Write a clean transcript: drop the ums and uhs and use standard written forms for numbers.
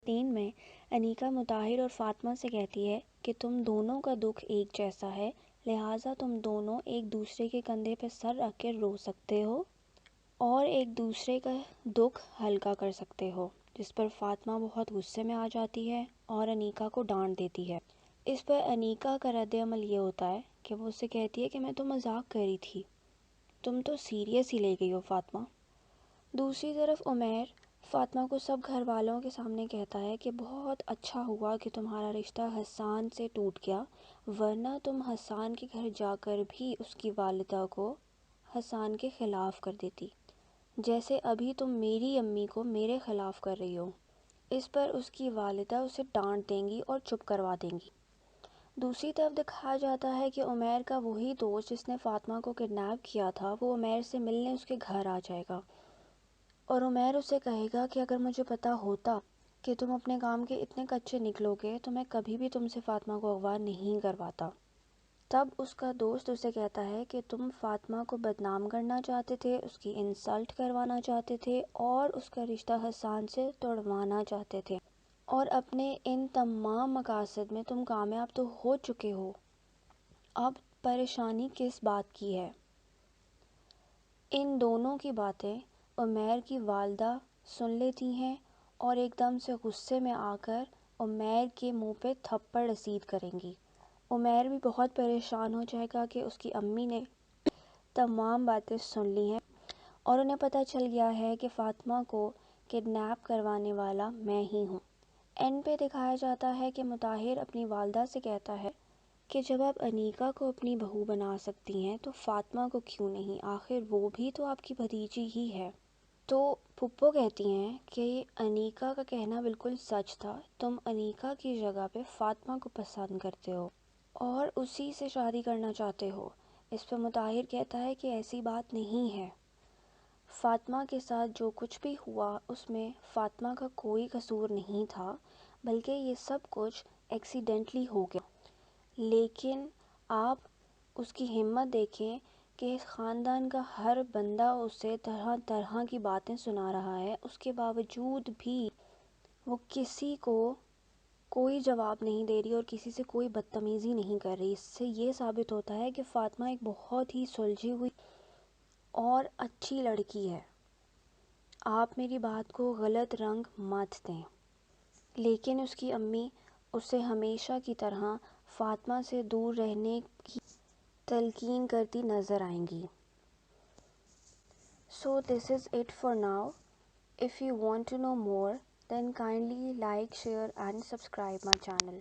3 میں انیکا مطاہر اور فاطمہ سے کہتی ہے کہ تم دونوں کا دکھ ایک جیسا ہے، لہٰذا تم دونوں ایک دوسرے کے کندھے پہ سر رکھ کے رو سکتے ہو اور ایک دوسرے کا دکھ ہلکا کر سکتے ہو، جس پر فاطمہ بہت غصے میں آ جاتی ہے اور انیکا کو ڈانٹ دیتی ہے۔ اس پر انیکا کا رد عمل یہ ہوتا ہے کہ وہ اسے کہتی ہے کہ میں تو مذاق کر رہی تھی، تم تو سیریس ہی لے گئی ہو فاطمہ۔ دوسری طرف عمیر فاطمہ کو سب گھر والوں کے سامنے کہتا ہے کہ بہت اچھا ہوا کہ تمہارا رشتہ حسان سے ٹوٹ گیا، ورنہ تم حسان کے گھر جا کر بھی اس کی والدہ کو حسان کے خلاف کر دیتی، جیسے ابھی تم میری امی کو میرے خلاف کر رہی ہو۔ اس پر اس کی والدہ اسے ڈانٹ دیں گی اور چپ کروا دیں گی۔ دوسری طرف دکھایا جاتا ہے کہ عمیر کا وہی دوست جس نے فاطمہ کو کڈنیپ کیا تھا، وہ عمیر سے ملنے اس کے گھر آ جائے گا اور عمیر اسے کہے گا کہ اگر مجھے پتا ہوتا کہ تم اپنے کام کے اتنے کچے نکلو گے تو میں کبھی بھی تم سے فاطمہ کو اغوا نہیں کرواتا۔ تب اس کا دوست اسے کہتا ہے کہ تم فاطمہ کو بدنام کرنا چاہتے تھے، اس کی انسلٹ کروانا چاہتے تھے اور اس کا رشتہ حسان سے توڑوانا چاہتے تھے، اور اپنے ان تمام مقاصد میں تم کامیاب تو ہو چکے ہو، اب پریشانی کس بات کی ہے؟ ان دونوں کی باتیں عمیر کی والدہ سن لیتی ہیں اور ایک دم سے غصے میں آ کر عمیر کے منہ پہ تھپڑ رسید کریں گی۔ عمیر بھی بہت پریشان ہو جائے گا کہ اس کی امی نے تمام باتیں سن لی ہیں اور انہیں پتہ چل گیا ہے کہ فاطمہ کو کڈنیپ کروانے والا میں ہی ہوں۔ اینڈ پہ دکھایا جاتا ہے کہ مطاہر اپنی والدہ سے کہتا ہے کہ جب آپ انیکا کو اپنی بہو بنا سکتی ہیں تو فاطمہ کو کیوں نہیں، آخر وہ بھی تو آپ کی بھتیجی ہی ہے۔ تو پھپھو کہتی ہیں کہ انیکا کا کہنا بالکل سچ تھا، تم انیکا کی جگہ پہ فاطمہ کو پسند کرتے ہو اور اسی سے شادی کرنا چاہتے ہو۔ اس پہ مطاہر کہتا ہے کہ ایسی بات نہیں ہے، فاطمہ کے ساتھ جو کچھ بھی ہوا اس میں فاطمہ کا کوئی قصور نہیں تھا، بلکہ یہ سب کچھ ایکسیڈنٹلی ہو گیا۔ لیکن آپ اس کی ہمت دیکھیں کہ اس خاندان کا ہر بندہ اسے طرح طرح کی باتیں سنا رہا ہے، اس کے باوجود بھی وہ کسی کو کوئی جواب نہیں دے رہی اور کسی سے کوئی بدتمیزی نہیں کر رہی۔ اس سے یہ ثابت ہوتا ہے کہ فاطمہ ایک بہت ہی سلجھی ہوئی اور اچھی لڑکی ہے۔ آپ میری بات کو غلط رنگ مت دیں۔ لیکن اس کی امی اسے ہمیشہ کی طرح فاطمہ سے دور رہنے کی تلقین کرتی نظر آئیں گی۔ So this is it for now. If you want to know more, then kindly like, share and subscribe my channel.